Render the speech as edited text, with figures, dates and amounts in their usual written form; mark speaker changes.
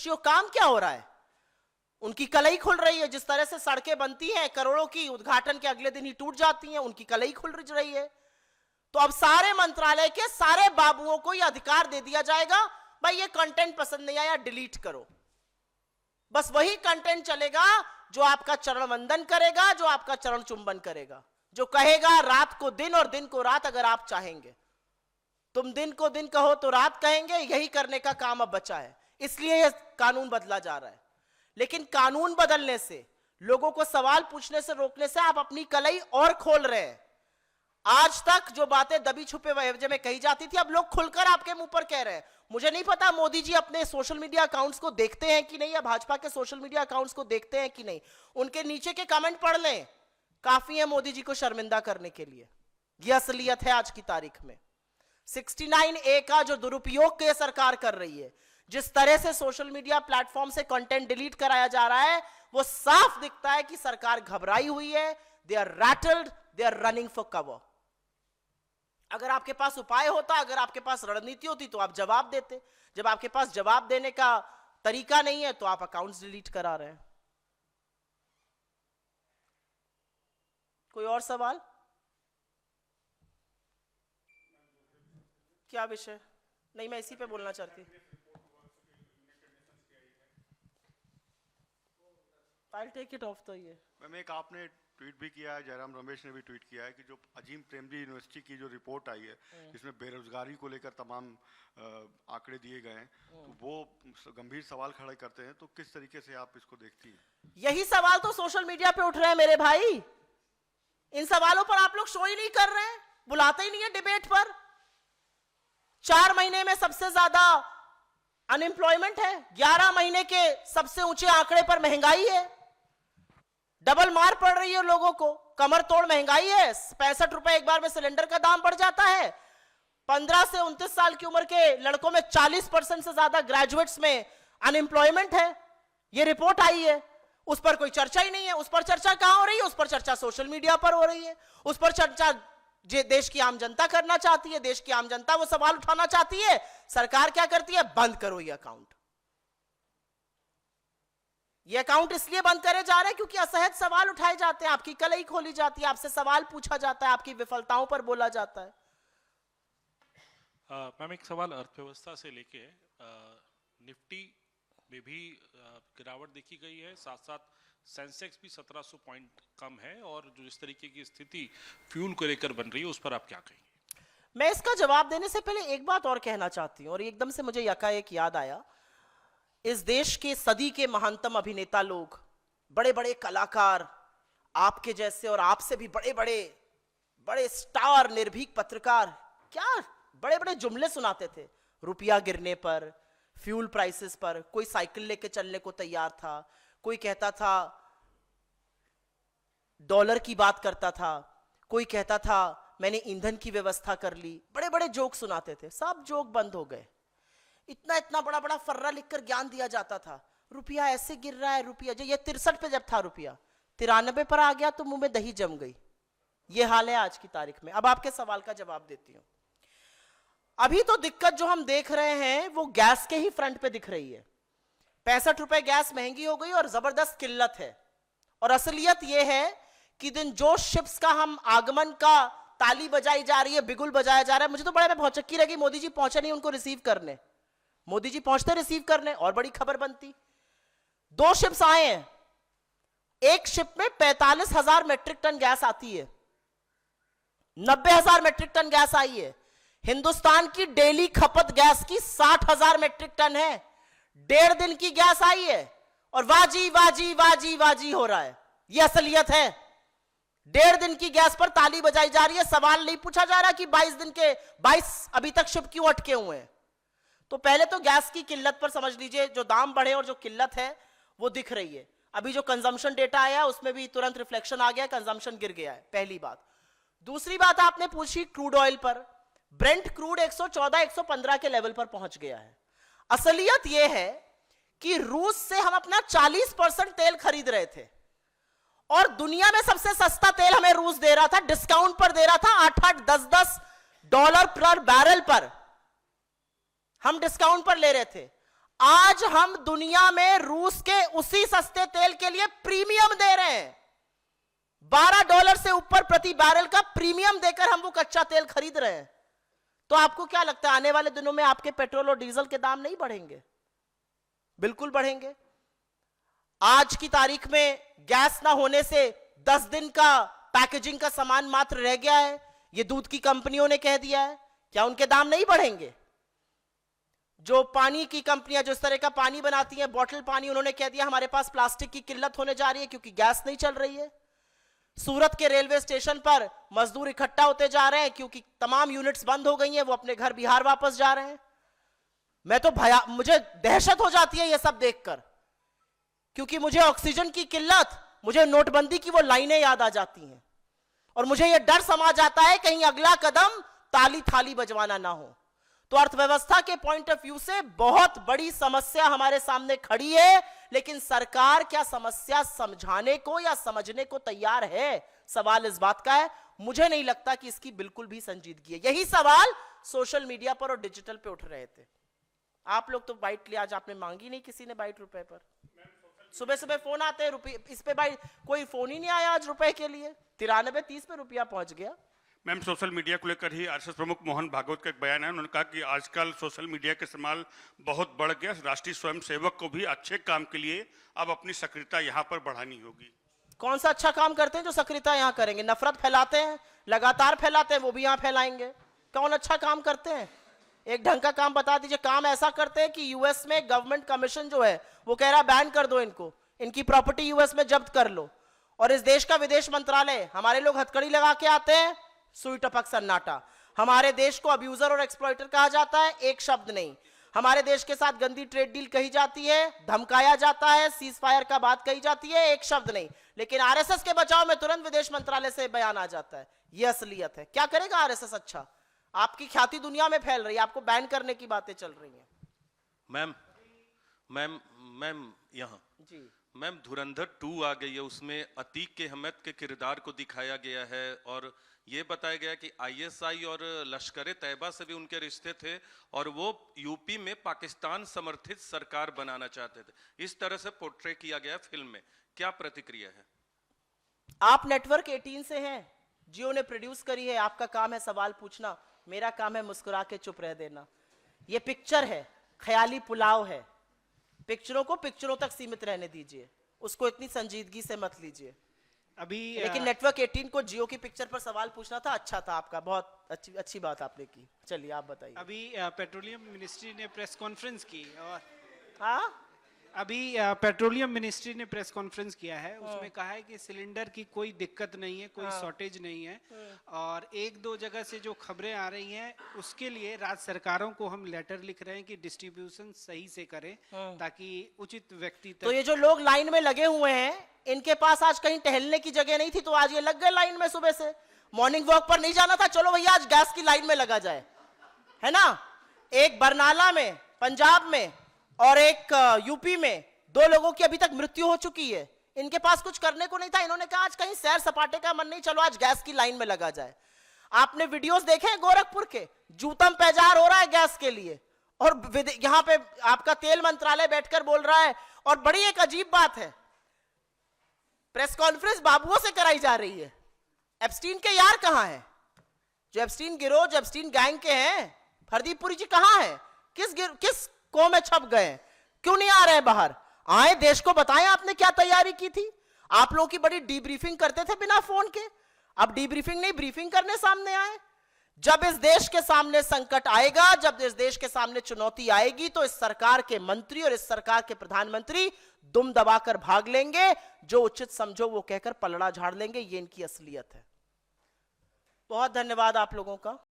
Speaker 1: खुशियों काम क्या हो रहा है? उनकी कलई खुल रही है। जिस तरह से सड़कें बनती हैं करोड़ों की, उद्घाटन के अगले दिन ही टूट जाती हैं, उनकी कलई खुल रही है। तो अब सारे मंत्रालय के सारे बाबुओं को यह अधिकार दे दिया जाएगा, भाई ये कंटेंट पसंद नहीं आया डिलीट करो। बस वही कंटेंट चलेगा जो आपका चरण वंदन करेगा, जो आपका चरण चुंबन करेगा, जो कहेगा रात को दिन और दिन को रात। अगर आप चाहेंगे तुम दिन को दिन कहो तो रात कहेंगे, यही करने का काम अब बचा है। इसलिए यह कानून बदला जा रहा है। लेकिन कानून बदलने से, लोगों को सवाल पूछने से रोकने से आप अपनी कलई और खोल रहे हैं। आज तक जो बातें दबी छुपे वजह में कही जाती थी, अब लोग खुलकर आपके मुंह पर कह रहे हैं। मुझे नहीं पता मोदी जी अपने सोशल मीडिया अकाउंट्स को देखते हैं कि नहीं, या भाजपा के सोशल मीडिया अकाउंट्स को देखते हैं कि नहीं। उनके नीचे के कमेंट पढ़ लें, काफी है मोदी जी को शर्मिंदा करने के लिए। यह असलियत है आज की तारीख में। 69A का जो दुरुपयोग के सरकार कर रही है, जिस तरह से सोशल मीडिया प्लेटफॉर्म से कंटेंट डिलीट कराया जा रहा है, वो साफ दिखता है कि सरकार घबराई हुई है। They are rattled, they are running for cover. अगर आपके पास उपाय होता, अगर आपके पास रणनीति होती तो आप जवाब देते। जब आपके पास जवाब देने का तरीका नहीं है तो आप अकाउंट्स डिलीट करा रहे हैं। कोई और सवाल? क्या विषय? नहीं, मैं इसी पे बोलना चाहती। I'll take it off तो ये।
Speaker 2: मैम एक आपने ट्वीट भी किया है, जयराम रमेश ने भी ट्वीट किया है कि जो अजीम प्रेमजी यूनिवर्सिटी की जो रिपोर्ट आई है, जिसमें बेरोजगारी को लेकर तमाम आंकड़े दिए गए हैं, तो वो गंभीर सवाल खड़े करते हैं। तो किस तरीके से आप इसको देखती हैं?
Speaker 1: यही सवाल तो सोशल मीडिया पे उठ रहे हैं मेरे भाई। इन सवालों पर आप लोग शो ही नहीं कर रहे हैं, बुलाते ही नहीं है डिबेट पर। 4 महीने में सबसे ज्यादा अनएम्प्लॉयमेंट है, 11 महीने के सबसे ऊंचे आंकड़े पर महंगाई है, डबल मार पड़ रही है लोगों को, कमर तोड़ महंगाई है। 65 रुपए एक बार में सिलेंडर का दाम बढ़ जाता है। 15 से 29 साल की उम्र के लड़कों में 40% से ज्यादा ग्रेजुएट्स में अनएम्प्लॉयमेंट है। ये रिपोर्ट आई है, उस पर कोई चर्चा ही नहीं है। उस पर चर्चा कहां हो रही है? उस पर चर्चा सोशल मीडिया पर हो रही है। उस पर चर्चा देश की आम जनता करना चाहती है। देश की आम जनता वो सवाल उठाना चाहती है। सरकार क्या करती है? बंद करो ये अकाउंट। ये अकाउंट इसलिए बंद करे जा रहे हैं क्योंकि असहज सवाल उठाए जाते हैं, आपकी कलई खोली जाती है, आपसे सवाल पूछा जाता है, आपकी विफलताओं पर बोला जाता है।
Speaker 3: मैम एक सवाल अर्थव्यवस्था से लेके, निफ्टी में भी गिरावट देखी गई है, साथ साथ सेंसेक्स भी 1700 पॉइंट कम है, और जो इस तरीके की स्थिति फ्यूल को लेकर बन रही है उस पर आप क्या कहेंगे?
Speaker 1: मैं इसका जवाब देने से पहले एक बात और कहना चाहती हूं, और एकदम से मुझे यकायक याद आया। इस देश के सदी के महानतम अभिनेता लोग, बड़े बड़े कलाकार, आपके जैसे और आपसे भी बड़े बड़े बड़े स्टार निर्भीक पत्रकार, क्या बड़े बड़े जुमले सुनाते थे रुपया गिरने पर, फ्यूल प्राइसेस पर। कोई साइकिल लेके चलने को तैयार था, कोई कहता था डॉलर की बात करता था, कोई कहता था मैंने ईंधन की व्यवस्था कर ली। बड़े बड़े जोक सुनाते थे, सब जोक बंद हो गए। इतना इतना बड़ा बड़ा फर्रा लिखकर ज्ञान दिया जाता था, रुपया ऐसे गिर रहा है, रुपया जो ये 63 पे जब था रुपया 93 पर आ गया तो मुंह में दही जम गई। ये हाल है आज की तारीख में। अब आपके सवाल का जवाब देती हूं। अभी तो दिक्कत जो हम देख रहे हैं वो गैस के ही फ्रंट पे दिख रही है। 65 रुपए गैस महंगी हो गई और जबरदस्त किल्लत है। और असलियत यह है कि दिन जो शिप्स का हम आगमन का ताली बजाई जा रही है, बिगुल बजाया जा रहा है, मुझे तो बड़े में भौचक्की लगी मोदी जी पहुंचे नहीं उनको रिसीव करने। मोदी जी पहुंचते रिसीव करने और बड़ी खबर बनती। 2 शिप्स आए हैं, एक शिप में 45,000 मेट्रिक टन गैस आती है, 90,000 मेट्रिक टन गैस आई है। हिंदुस्तान की डेली खपत गैस की 60,000 मेट्रिक टन है। 1.5 दिन की गैस आई है और वाजी वाजी वाजी वाजी हो रहा है। यह असलियत है। 1.5 दिन की गैस पर ताली बजाई जा रही है। सवाल नहीं पूछा जा रहा कि 22 दिन के 22 अभी तक शिप क्यों अटके हुए हैं। तो पहले तो गैस की किल्लत पर समझ लीजिए, जो दाम बढ़े और जो किल्लत है वो दिख रही है। अभी जो कंजम्पशन डेटा आया उसमें भी तुरंत रिफ्लेक्शन आ गया, कंजम्पशन गिर गया है, पहली बात। दूसरी बात आपने पूछी क्रूड ऑयल पर। ब्रेंट क्रूड 114-115 के लेवल पर पहुंच गया है। असलियत यह है कि रूस से हम अपना 40% तेल खरीद रहे थे और दुनिया में सबसे सस्ता तेल हमें रूस दे रहा था, डिस्काउंट पर दे रहा था, 8-8, 10-10 डॉलर पर बैरल पर हम डिस्काउंट पर ले रहे थे। आज हम दुनिया में रूस के उसी सस्ते तेल के लिए प्रीमियम दे रहे हैं। $12 से ऊपर प्रति बैरल का प्रीमियम देकर हम वो कच्चा तेल खरीद रहे हैं। तो आपको क्या लगता है आने वाले दिनों में आपके पेट्रोल और डीजल के दाम नहीं बढ़ेंगे? बिल्कुल बढ़ेंगे। आज की तारीख में गैस ना होने से 10 दिन का पैकेजिंग का सामान मात्र रह गया है, ये दूध की कंपनियों ने कह दिया है। क्या उनके दाम नहीं बढ़ेंगे? जो पानी की कंपनियां जो इस तरह का पानी बनाती हैं, बॉटल पानी, उन्होंने कह दिया हमारे पास प्लास्टिक की किल्लत होने जा रही है क्योंकि गैस नहीं चल रही है। सूरत के रेलवे स्टेशन पर मजदूर इकट्ठा होते जा रहे हैं क्योंकि तमाम यूनिट्स बंद हो गई हैं, वो अपने घर बिहार वापस जा रहे हैं। मैं तो मुझे दहशत हो जाती है ये सब देखकर, क्योंकि मुझे ऑक्सीजन की किल्लत, मुझे नोटबंदी की वो लाइनें याद आ जाती हैं और मुझे ये डर समा जाता है कहीं अगला कदम ताली थाली बजवाना ना हो। तो अर्थव्यवस्था के पॉइंट ऑफ व्यू से बहुत बड़ी समस्या हमारे सामने खड़ी है, लेकिन सरकार क्या समस्या समझाने को या समझने को तैयार है? सवाल इस बात का है। मुझे नहीं लगता कि इसकी बिल्कुल भी संजीदगी है। यही सवाल सोशल मीडिया पर और डिजिटल पे उठ रहे थे। आप लोग तो बाइट लिया, आज आपने मांगी नहीं किसी ने बाइट रुपए पर। सुबह सुबह फोन आते हैं रुपये इस पे, बाइट कोई फोन ही नहीं आया आज रुपए के लिए। 93-30 पे रुपया पहुंच गया।
Speaker 4: मैम, सोशल मीडिया को लेकर ही आरएसएस प्रमुख मोहन भागवत का एक बयान है। उन्होंने कहा कि आजकल सोशल मीडिया का इस्तेमाल बहुत बढ़ गया, राष्ट्रीय स्वयंसेवक को भी अच्छे काम के लिए अब अपनी सक्रियता यहाँ पर बढ़ानी होगी।
Speaker 1: कौन सा अच्छा काम करते हैं जो सक्रियता यहाँ करेंगे? नफरत फैलाते हैं, लगातार फैलाते हैं, वो भी यहाँ फैलाएंगे। कौन अच्छा काम करते हैं? एक ढंग का काम बता दीजिए। काम ऐसा करते हैं कि यूएस में गवर्नमेंट कमीशन जो है वो कह रहा है बैन कर दो इनको, इनकी प्रॉपर्टी यूएस में जब्त कर लो। और इस देश का विदेश मंत्रालय, हमारे लोग हथकड़ी लगा के आते हैं, सुई टपक सन्नाटा। हमारे देश को अब्यूजर और एक्सप्लॉइटर कहा जाता है, एक शब्द नहीं। हमारे देश के साथ गंदी ट्रेड डील कही जाती है, धमकाया जाता है, सीज फायर का बात कही जाती है, एक शब्द नहीं। लेकिन आरएसएस के बचाव में तुरंत विदेश मंत्रालय से बयान आ जाता है। यह असलियत है। क्या करेगा आरएसएस? अच्छा, आपकी ख्याति दुनिया में फैल रही है, आपको बैन करने की बातें चल रही हैं।
Speaker 5: मैम यहाँ
Speaker 1: जी
Speaker 5: मैम, धुरंधर 2 आ गई है, उसमें अतीक के अहमद के किरदार को दिखाया गया है और ये बताया गया कि आईएसआई और लश्कर तैयबा से भी उनके रिश्ते थे और वो यूपी में पाकिस्तान समर्थित सरकार बनाना चाहते थे। इस तरह से पोर्ट्रे किया गया फिल्म में, क्या प्रतिक्रिया है?
Speaker 1: आप नेटवर्क 18 से हैं, जियो ने प्रोड्यूस करी है, आपका काम है सवाल पूछना, मेरा काम है मुस्कुरा के चुप रह देना। ये पिक्चर है, ख्याली पुलाव है। पिक्चरों को पिक्चरों तक सीमित रहने दीजिए, उसको इतनी संजीदगी से मत लीजिए।
Speaker 6: अभी
Speaker 1: लेकिन नेटवर्क 18 को जियो की पिक्चर पर सवाल पूछना था, अच्छा था आपका, बहुत अच्छी बात आपने की। चलिए आप बताइए।
Speaker 6: अभी पेट्रोलियम मिनिस्ट्री ने प्रेस कॉन्फ्रेंस की और
Speaker 1: हाँ,
Speaker 6: अभी पेट्रोलियम मिनिस्ट्री ने प्रेस कॉन्फ्रेंस किया है, उसमें कहा है कि सिलेंडर की कोई दिक्कत नहीं है, कोई शॉर्टेज नहीं है और 1-2 जगह से जो खबरें आ रही हैं उसके लिए राज्य सरकारों को हम लेटर लिख रहे हैं कि डिस्ट्रीब्यूशन सही से करें ताकि उचित व्यक्ति तक।
Speaker 1: तो ये जो लोग लाइन में लगे हुए हैं, इनके पास आज कहीं टहलने की जगह नहीं थी तो आज ये लग गए लाइन में। सुबह से मॉर्निंग वॉक पर नहीं जाना था, चलो भैया आज गैस की लाइन में लगा जाए, है ना। एक बरनाला में पंजाब में और एक यूपी में 2 लोगों की अभी तक मृत्यु हो चुकी है। इनके पास कुछ करने को नहीं था, इन्होंने कहा आज कहीं सैर सपाटे का मन नहीं, चलो आज गैस की लाइन में लगा जाए। आपने वीडियोस देखे हैं गोरखपुर के, जूतम पैजार हो रहा है गैस के लिए और यहां पे आपका तेल मंत्रालय बैठकर बोल रहा है। और बड़ी एक अजीब बात है, प्रेस कॉन्फ्रेंस बाबुओं से कराई जा रही है। एप्स्टीन के यार कहां हैं? जो एप्स्टीन गिरोह, जो एप्स्टीन गैंग के हैं, हरदीप पुरी जी कहां हैं? किस को में छप गए? क्यों नहीं आ रहे बाहर? आए, देश को बताएं आपने क्या तैयारी की थी। आप लोगों की बड़ी डीब्रीफिंग करते थे बिना फोन के, अब डीब्रीफिंग नहीं ब्रीफिंग करने सामने आए। जब इस देश के सामने संकट आएगा, जब इस देश के सामने चुनौती आएगी, तो इस सरकार के मंत्री और इस सरकार के प्रधानमंत्री दुम दबाकर भाग लेंगे, जो उचित समझो वो कहकर पलड़ा झाड़ लेंगे। ये इनकी असलियत है। बहुत धन्यवाद आप लोगों का।